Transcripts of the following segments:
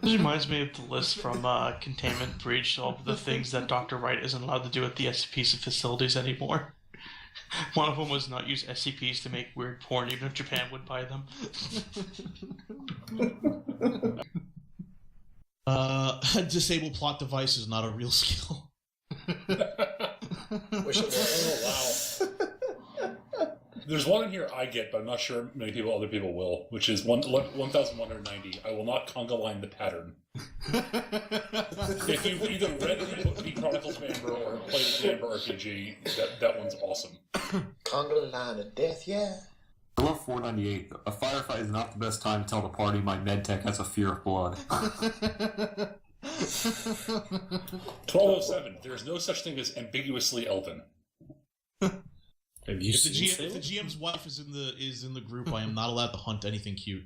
This reminds me of the list from Containment Breach of the things that Dr. Wright isn't allowed to do at the SCP's facilities anymore. One of them was not use SCPs to make weird porn, even if Japan would buy them. Disable plot device is not a real skill. Wish it was. Oh, wow. There's one in here I get, but I'm not sure many other people will, which is 1,190. I will not conga line the pattern. If you've either read the Chronicles of Amber or played the Amber RPG, that one's awesome. Conga line of death, yeah. I love 498. A firefight is not the best time to tell the party my medtech has a fear of blood. 1207. There is no such thing as ambiguously elven. If the GM's wife is in the group, I am not allowed to hunt anything cute.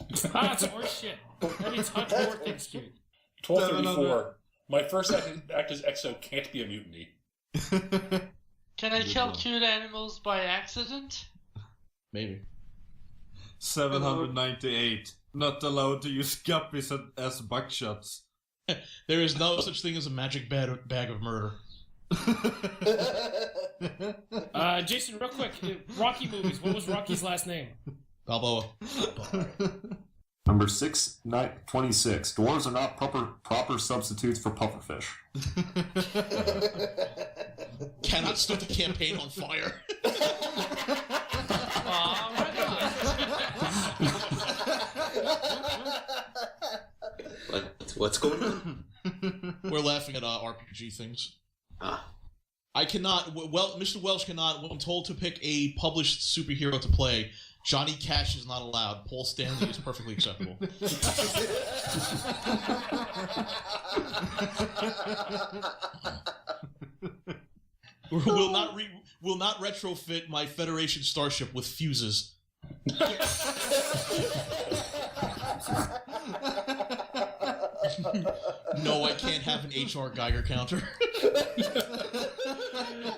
That's horse shit. That means hunt more things cute. 1234. My first act as EXO can't be a mutiny. Can I kill cute animals by accident? Maybe. 798. Not allowed to use guppies as buckshots. There is no such thing as a magic bag of murder. Jason, real quick, Rocky movies. What was Rocky's last name? Balboa. Number 626. Dwarves are not proper substitutes for pufferfish. Cannot start the campaign on fire. What's going on? We're laughing at RPG things. Ah. I cannot. Mr. Welsh cannot. When told to pick a published superhero to play, Johnny Cash is not allowed. Paul Stanley is perfectly acceptable. Will not retrofit my Federation starship with fuses. No, I can't have an HR Geiger counter.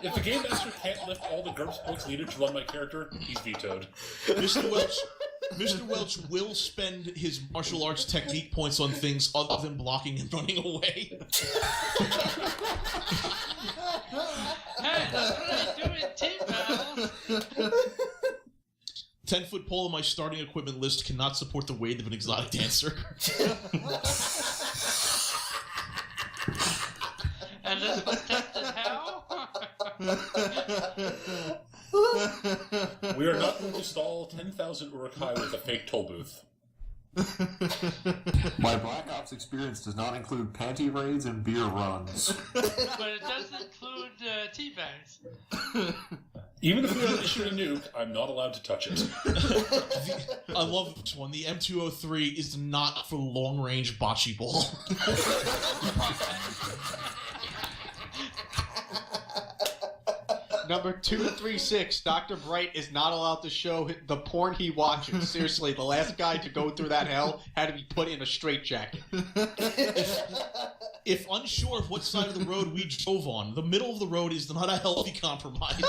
If the game master can't lift all the GURPS points needed to run my character, he's vetoed. Mr. Welch will spend his martial arts technique points on things other than blocking and running away. Hey, that's what I do in T-Battle. 10-foot pole on my starting equipment list cannot support the weight of an exotic dancer. And this was tested how? We are not going to stall 10,000 Urukai with a fake toll booth. My Black Ops experience does not include panty raids and beer runs. But it does include teabags. Even if we are issuing a nuke, I'm not allowed to touch it. I love this one. The M203 is not for long-range bocce ball. Number 236, Dr. Bright is not allowed to show the porn he watches. Seriously, the last guy to go through that hell had to be put in a straitjacket. If unsure of what side of the road we drove on, the middle of the road is not a healthy compromise.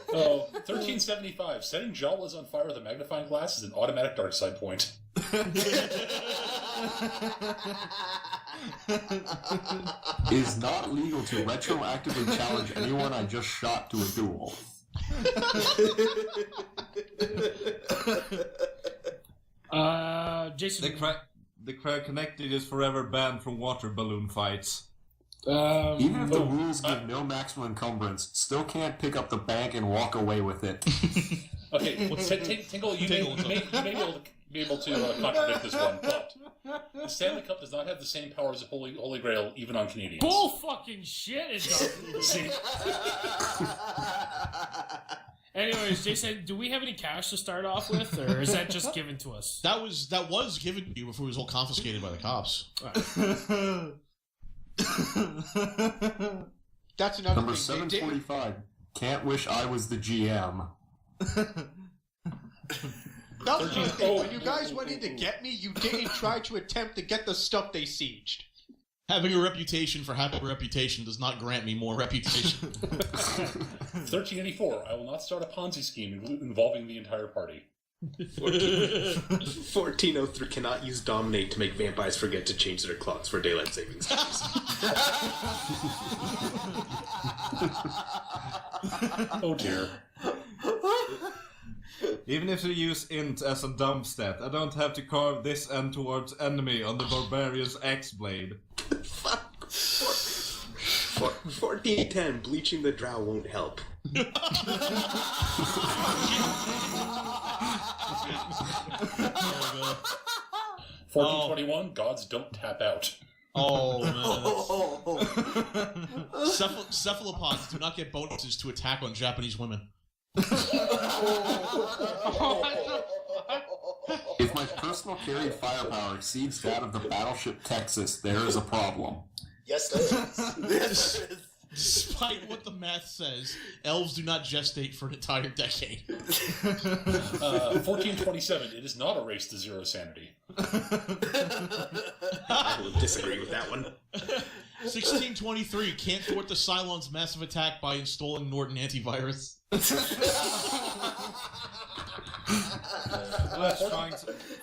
1375. Setting Jawas on fire with a magnifying glass is an automatic dark side point. Is not legal to retroactively challenge anyone I just shot to a duel. Jason. The crowd connected is forever banned from water balloon fights. Even if the rules give no maximum encumbrance, still can't pick up the bank and walk away with it. Okay, well, Tingle, you may be able to contradict this one, but the Stanley Cup does not have the same power as the Holy Grail, even on Canadians. Bull fucking shit it doesn't. See? Anyways, Jason, do we have any cash to start off with, or is that just given to us? That was given to you before it was all confiscated by the cops. That's another Number thing. 745. Can't wish I was the GM. That was the thing. When you guys went in to get me, you didn't try to attempt to get the stuff they sieged. Having a reputation for having a reputation does not grant me more reputation. 1384. I will not start a Ponzi scheme involving the entire party. 1403 cannot use Dominate to make vampires forget to change their clocks for daylight savings times. Oh dear. Even if you use int as a dump stat, I don't have to carve this end towards enemy on the barbarian's axe blade. Fuck. 1410, bleaching the drow won't help. 1421, gods don't tap out. Oh, man. Cephalopods do not get bonuses to attack on Japanese women. If my personal carry firepower exceeds that of the battleship Texas, there is a problem. Yes, there is. Despite what the math says, elves do not gestate for an entire decade. 1427, it is not a race to zero sanity. I will disagree with that one. 1623, can't thwart the Cylon's massive attack by installing Norton antivirus.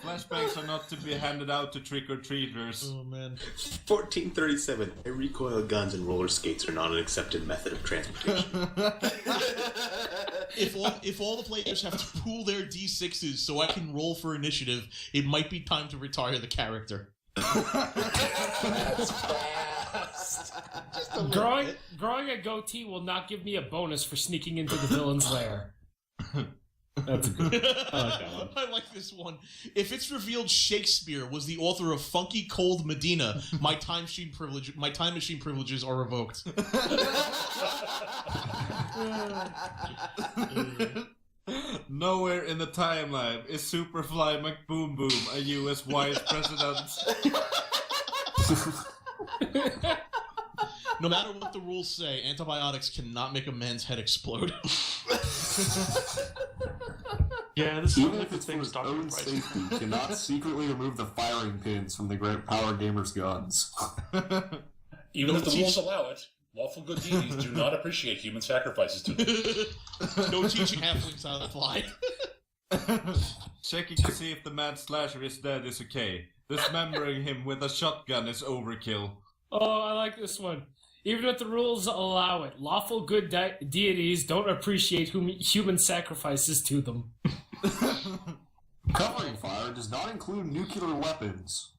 Flashbangs are not to be handed out to trick-or-treaters. Oh, man. 1437, recoil guns and roller skates are not an accepted method of transportation. If all the players have to pool their D6s so I can roll for initiative, it might be time to retire the character. That's fast. Just a little bit. Growing a goatee will not give me a bonus for sneaking into the villain's lair. That's good. I like that one. I like this one. If it's revealed Shakespeare was the author of Funky Cold Medina, my time machine privileges are revoked. Nowhere in the timeline is Superfly McBoom Boom a U.S. vice president. No matter what the rules say, antibiotics cannot make a man's head explode. Yeah, this is Even one if of the it's for things his Dr. own Price. safety, cannot secretly remove the firing pins from the Power Gamers guns. Even if the rules allow it, lawful good deities do not appreciate human sacrifices to them. No teaching halflings how to fly. Checking to see if the mad slasher is dead is okay. Dismembering him with a shotgun is overkill. Oh, I like this one. Even if the rules allow it, lawful good deities don't appreciate human sacrifices to them. Covering fire does not include nuclear weapons.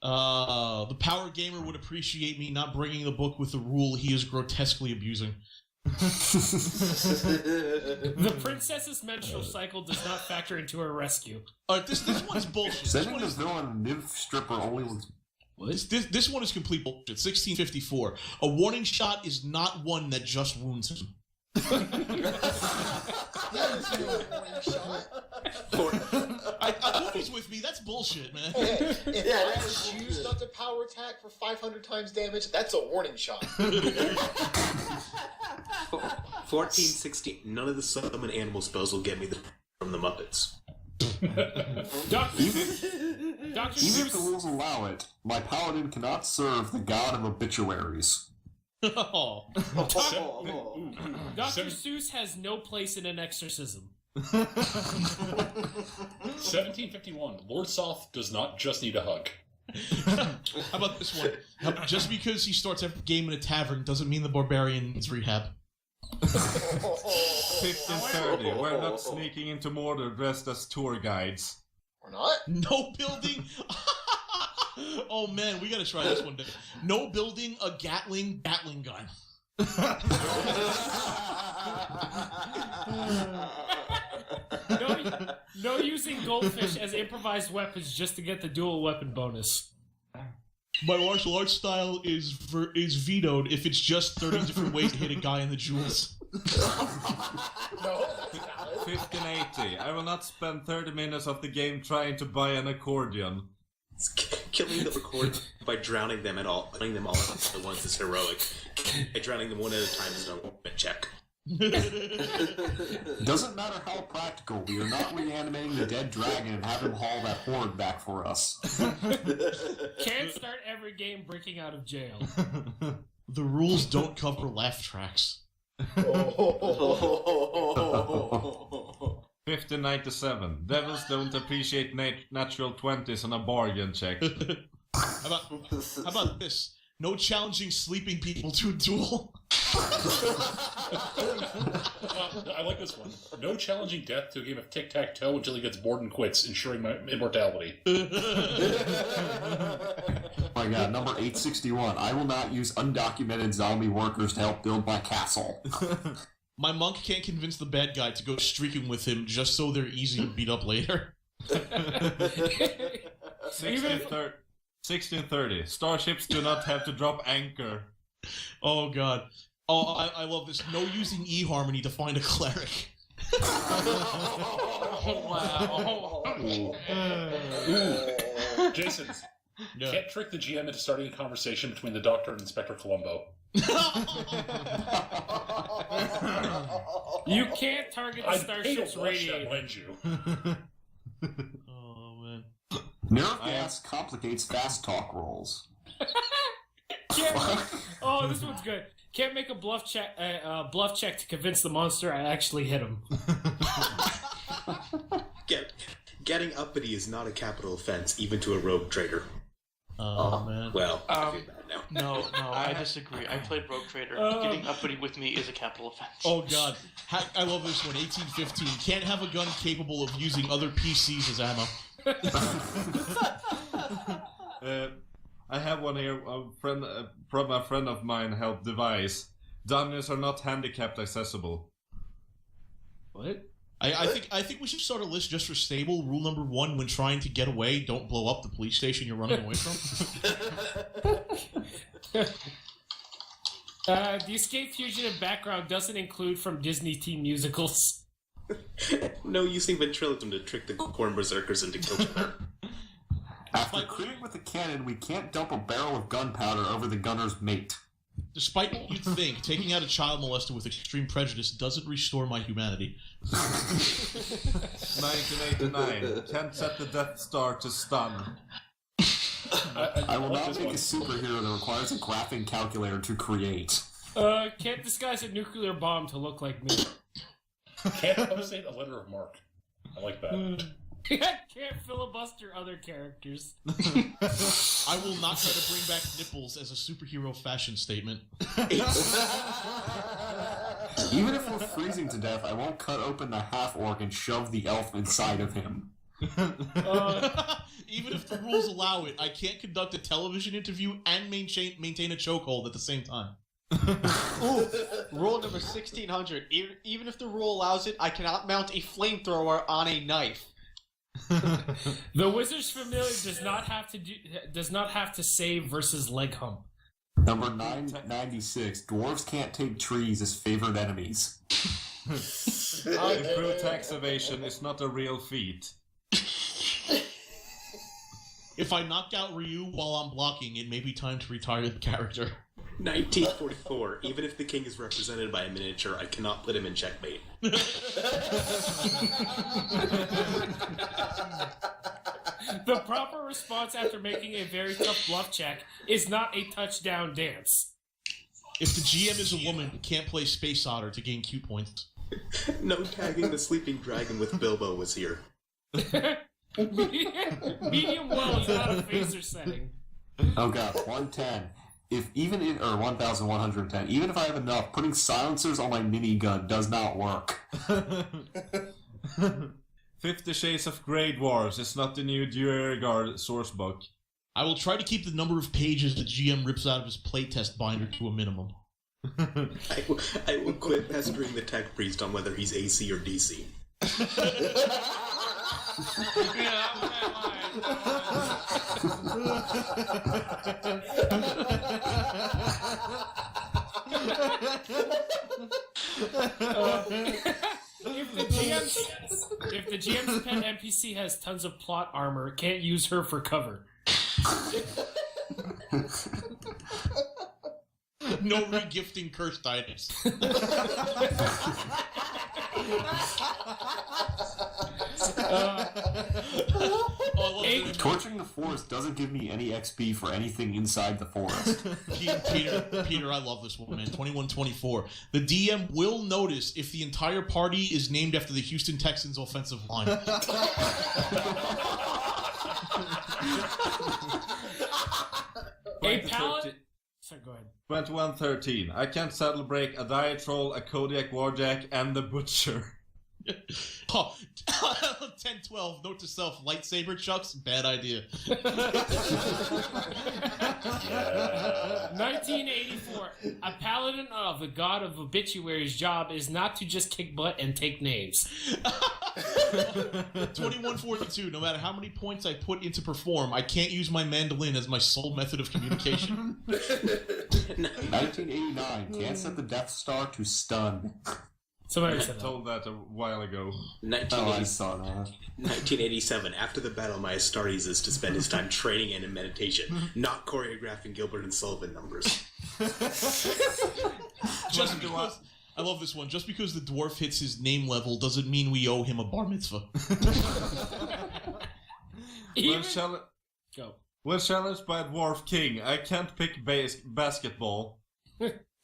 The power gamer would appreciate me not bringing the book with the rule he is grotesquely abusing. The princess's menstrual cycle does not factor into her rescue. This one's bullshit. Sending the villain a nymph stripper only was... This one is complete bullshit. 1654. A warning shot is not one that just wounds him. Movie's with me. That's bullshit, man. Hey, if I was used up to power attack for 500 times damage, that's a warning shot. 1416, none of the summon animal spells will get me from the Muppets. Dr. Even if the rules allow it, my paladin cannot serve the god of obituaries. Oh. Dr. Seuss has no place in an exorcism. 1751, Lord Soth does not just need a hug. How about this one? Just because he starts every game in a tavern doesn't mean the barbarian needs rehab. 1530, we're not sneaking into Mordor dressed as tour guides. Or not? No building. Oh man, we gotta try this one day. No building a Gatling gun. No using goldfish as improvised weapons just to get the dual weapon bonus. My martial arts style is vetoed if it's just 30 different ways to hit a guy in the jewels. No, that's valid. 1580, I will not spend 30 minutes of the game trying to buy an accordion. Killing the record by drowning them all at once is heroic. By drowning them one at a time is an ultimate check. Doesn't matter how practical, we are not reanimating the dead dragon and have him haul that horde back for us. Can't start every game breaking out of jail. The rules don't cover laugh tracks. 1597. Devils don't appreciate natural 20s on a bargain check. How about this? No challenging sleeping people to a duel. I like this one. No challenging death to a game of tic-tac-toe until he gets bored and quits, ensuring my immortality. Oh my god, number 861. I will not use undocumented zombie workers to help build my castle. My monk can't convince the bad guy to go streaking with him just so they're easy to beat up later. 1630. Starships do not have to drop anchor. Oh god. Oh, I love this. No using eHarmony to find a cleric. Wow. Jason, Yeah. can't trick the GM into starting a conversation between the Doctor and Inspector Columbo. You can't target the I starship's radiator. mind you. Oh man. Nerve gas complicates fast talk rolls. Oh, this one's good. Can't make a bluff check to convince the monster I actually hit him. Getting uppity is not a capital offense, even to a rogue trader. Oh man. Well, I feel bad now. No, I disagree. I played Rogue Trader. Getting uppity with me is a capital offense. Oh god. I love this one. 1815. Can't have a gun capable of using other PCs as ammo. I have one here. A friend of mine helped devise. Dungeons are not handicapped accessible. What? I think we should start a list just for stable. Rule number 1: when trying to get away, don't blow up the police station you're running away from. The Escape Fugitive background doesn't include from Disney teen musicals. No using ventriloquism to trick the corn berserkers into killing her. After critting with a cannon, we can't dump a barrel of gunpowder over the gunner's mate. Despite what you'd think, taking out a child molester with extreme prejudice doesn't restore my humanity. 1989. Can't set the Death Star to stun. I will like not this make one. a superhero that requires a graphing calculator to create. Can't disguise a nuclear bomb to look like me. Can't upstate a letter of marque. I like that. Can't filibuster other characters. I will not try to bring back nipples as a superhero fashion statement. Even if we're freezing to death, I won't cut open the half-orc and shove the elf inside of him. Even if the rules allow it, I can't conduct a television interview and maintain a chokehold at the same time. Ooh, rule number 1600. Even if the rule allows it, I cannot mount a flamethrower on a knife. The Wizard's Familiar does not have to save versus leg hump. Number 996. Dwarves can't take trees as favored enemies. Improved tax evasion is not a real feat. If I knock out Ryu while I'm blocking, it may be time to retire the character. 1944. Even if the king is represented by a miniature, I cannot put him in checkmate. The proper response after making a very tough bluff check is not a touchdown dance. If the GM is a woman, can't play Space Otter to gain Q points. No tagging the sleeping dragon with Bilbo was here. Medium well is not a phaser setting. Oh god, 110. 1110. Even if I have enough, putting silencers on my minigun does not work. 50 Shades of Grey Dwarves is not the new Duergar sourcebook. I will try to keep the number of pages the GM rips out of his playtest binder to a minimum. I will quit pestering the tech priest on whether he's AC or DC. If the GM's pet NPC has tons of plot armor, can't use her for cover. No regifting cursed items. Torching the forest doesn't give me any XP for anything inside the forest. Peter, I love this one, man. 21-24. The DM will notice if the entire party is named after the Houston Texans offensive line. A paladin. Sorry, go ahead. 21-13. I can saddle break a Dire Troll, a Kodiak Warjack, and the Butcher. Oh, 10-12. Note to self: lightsaber chucks. Bad idea. 1984. A paladin of the god of obituaries' job is not to just kick butt and take names. 21-42. No matter how many points I put into perform, I can't use my mandolin as my sole method of communication. 1989. Can't set the Death Star to stun. Somebody I said that. told that a while ago. 1987. After the battle, my Astartes is to spend his time training and in meditation, not choreographing Gilbert and Sullivan numbers. Just because, I love this one. Just because the dwarf hits his name level doesn't mean we owe him a bar mitzvah. When challenged by a Dwarf King, I can't pick basketball.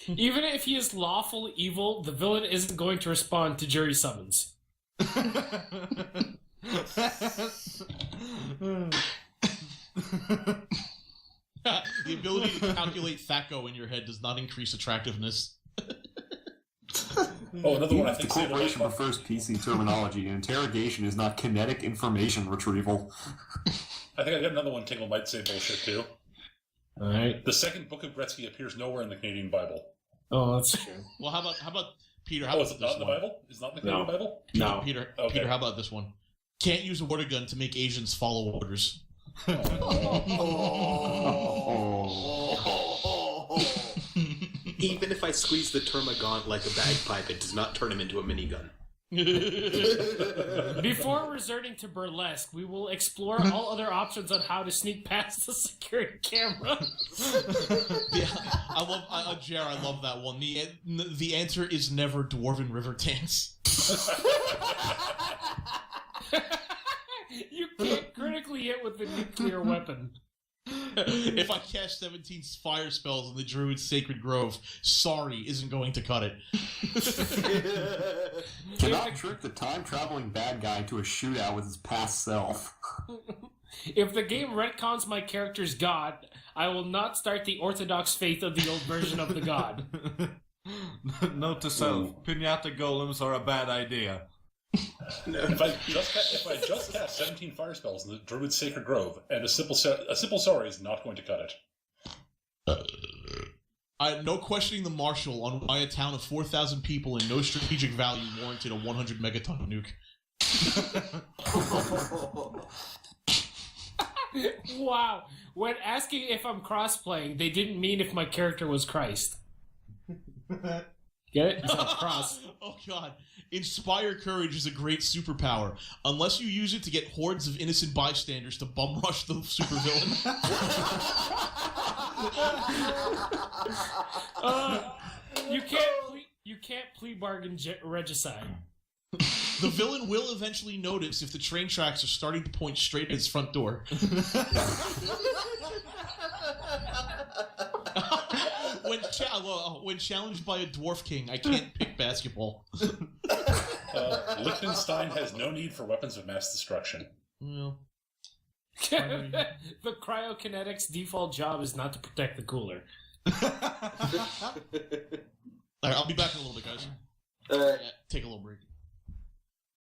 Even if he is lawful evil, the villain isn't going to respond to jury summons. The ability to calculate THACO in your head does not increase attractiveness. Oh, another one I The think. corporation prefers PC terminology, and interrogation is not kinetic information retrieval. I think I got another one. Tingle might say bullshit too. All right. The second book of Gretzky appears nowhere in the Canadian Bible. Oh, that's true. Well, how about Peter? How Oh, about is it this not in the one? Bible? Is it not in the Canadian Bible? No. Peter, Okay. Peter, how about this one? Can't use a water gun to make Asians follow orders. Even if I squeeze the termagant like a bagpipe, it does not turn him into a minigun. Before resorting to burlesque, we will explore all other options on how to sneak past the security camera. Yeah, Jer, I love that one. The answer is never Dwarven River Dance. You can't critically hit with the nuclear weapon. If I cast 17 fire spells in the Druid's Sacred Grove, sorry isn't going to cut it. Cannot trick the time-traveling bad guy to a shootout with his past self. If the game retcons my character's god, I will not start the orthodox faith of the old version of the god. Note to self: pinata golems are a bad idea. If I just cast 17 fire spells in the Druid's Sacred Grove, and a simple sorry is not going to cut it. No questioning the marshal on why a town of 4,000 people and no strategic value warranted a 100 megaton nuke. Wow. When asking if I'm cross-playing, they didn't mean if my character was Christ. Get it? It's not cross. Oh god. Inspire courage is a great superpower, unless you use it to get hordes of innocent bystanders to bum rush the supervillain. You can't plea bargain regicide. The villain will eventually notice if the train tracks are starting to point straight at his front door. When challenged by a dwarf king, I can't pick basketball. Liechtenstein has no need for weapons of mass destruction. Well, The cryokinetics default job is not to protect the cooler. Alright, I'll be back in a little bit, guys. Alright. Yeah, take a little break.